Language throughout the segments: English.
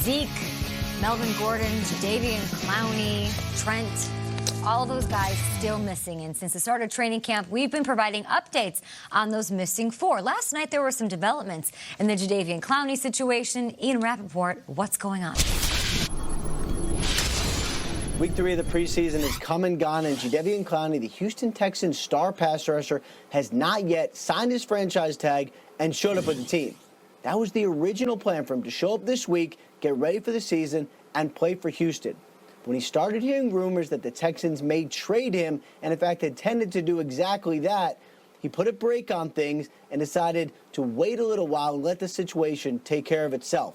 Zeke, Melvin Gordon, Jadeveon Clowney, Trent, all of those guys still missing. And since the start of training camp, we've been providing updates on those missing 4. Last night, there were some developments in the Jadeveon Clowney situation. Ian Rappaport, what's going on? Week 3 of the preseason is come and gone, and Jadeveon Clowney, the Houston Texans star pass rusher, has not yet signed his franchise tag and showed up with the team. That was the original plan for him, to show up this week, get ready for the season, and play for Houston. When he started hearing rumors that the Texans may trade him, and in fact intended to do exactly that, he put a brake on things and decided to wait a little while and let the situation take care of itself.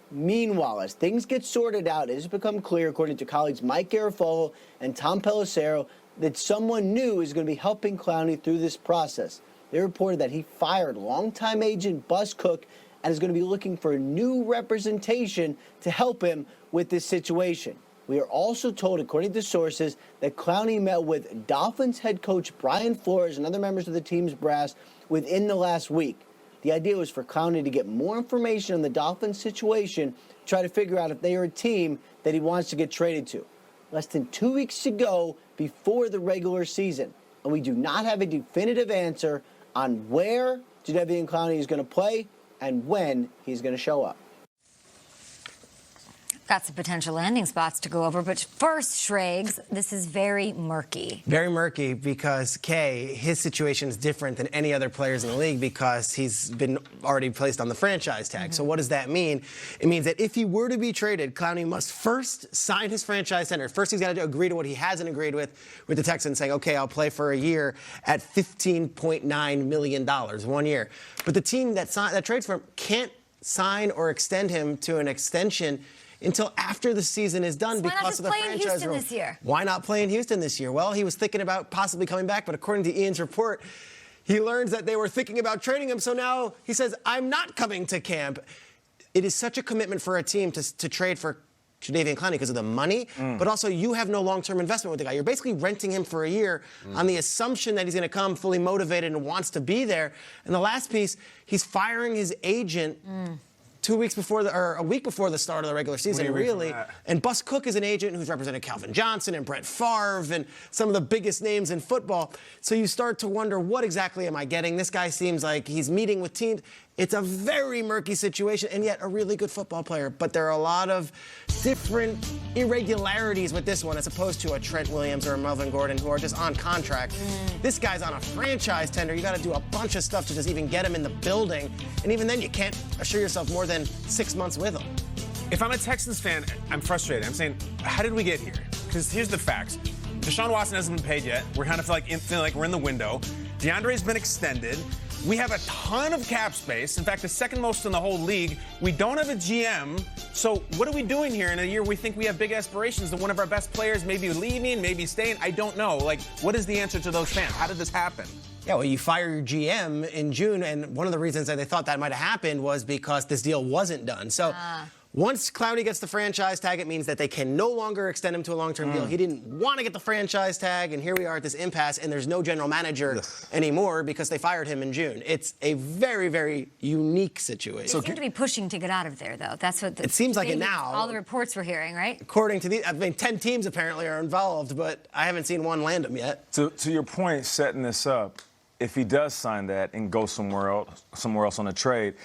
Meanwhile, as things get sorted out, it has become clear, according to colleagues Mike Garafolo and Tom Pelissero, that someone new is going to be helping Clowney through this process. They reported that he fired longtime agent Bus Cook and is going to be looking for a new representation to help him with this situation. We are also told, according to sources, that Clowney met with Dolphins head coach Brian Flores and other members of the team's brass within the last week. The idea was for Clowney to get more information on the Dolphins situation, try to figure out if they are a team that he wants to get traded to. Less than 2 weeks to go before the regular season, and we do not have a definitive answer on where Jadeveon Clowney is going to play and when he's going to show up. Got some potential landing spots to go over, but first, Schrags, this is very murky. Very murky because, Kay, his situation is different than any other players in the league because he's been already placed on the franchise tag. So what does that mean? It means that if he were to be traded, Clowney must first sign his franchise tender. First, he's got to agree to what he hasn't agreed with the Texans, saying, okay, I'll play for a year at $15.9 million, 1 year. But the team that trades for him can't sign or extend him to an extension until after the season is done because of the franchise rule. Why not play in Houston this year? Well, he was thinking about possibly coming back, but according to Ian's report, he learns that they were thinking about trading him, so now he says, I'm not coming to camp. It is such a commitment for a team to trade for Jadeveon Clowney because of the money, but also you have no long-term investment with the guy. You're basically renting him for a year on the assumption that he's going to come fully motivated and wants to be there. And the last piece, he's firing his agent 2 weeks before or a week before the start of the regular season, really. And Bus Cook is an agent who's represented Calvin Johnson and Brett Favre and some of the biggest names in football. So you start to wonder, what exactly am I getting? This guy seems like he's meeting with teams. It's a very murky situation, and yet a really good football player. But there are a lot of different irregularities with this one as opposed to a Trent Williams or a Melvin Gordon who are just on contract. This guy's on a franchise tender. You got to do a bunch of stuff to just even get him in the building. And even then, you can't assure yourself more than 6 months with him. If I'm a Texans fan, I'm frustrated. I'm saying, how did we get here? Because here's the facts. Deshaun Watson hasn't been paid yet. We're kind of feeling like we're in the window. DeAndre's been extended. We have a ton of cap space. In fact, the second most in the whole league. We don't have a GM. So what are we doing here in a year we think we have big aspirations that one of our best players may be leaving, maybe staying? I don't know. Like, what is the answer to those fans? How did this happen? Yeah, well, you fire your GM in June, and one of the reasons that they thought that might have happened was because this deal wasn't done. So once Clowney gets the franchise tag, it means that they can no longer extend him to a long-term deal. He didn't want to get the franchise tag, and here we are at this impasse, and there's no general manager anymore because they fired him in June. It's a very, very unique situation. They seem to be pushing to get out of there, though. That's what it seems like it now. All the reports we're hearing, right? According to I mean, 10 teams apparently are involved, but I haven't seen one land him yet. To your point, setting this up, if he does sign that and go somewhere else on a trade,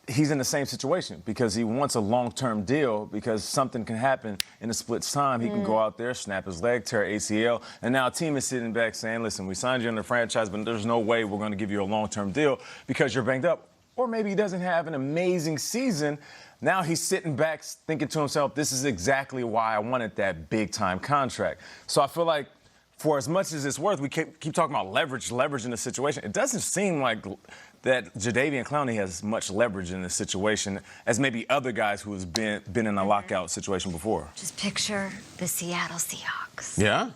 he's in the same situation because he wants a long-term deal because something can happen in a split time. He can go out there, snap his leg, tear ACL, and now a team is sitting back saying, listen, we signed you in the franchise, but there's no way we're going to give you a long-term deal because you're banged up. Or maybe he doesn't have an amazing season. Now he's sitting back thinking to himself, this is exactly why I wanted that big-time contract. So I feel like for as much as it's worth, we keep talking about leverage in the situation. It doesn't seem like that Jadeveon Clowney has much leverage in this situation as maybe other guys who have been in a lockout situation before. Just picture the Seattle Seahawks. Yeah.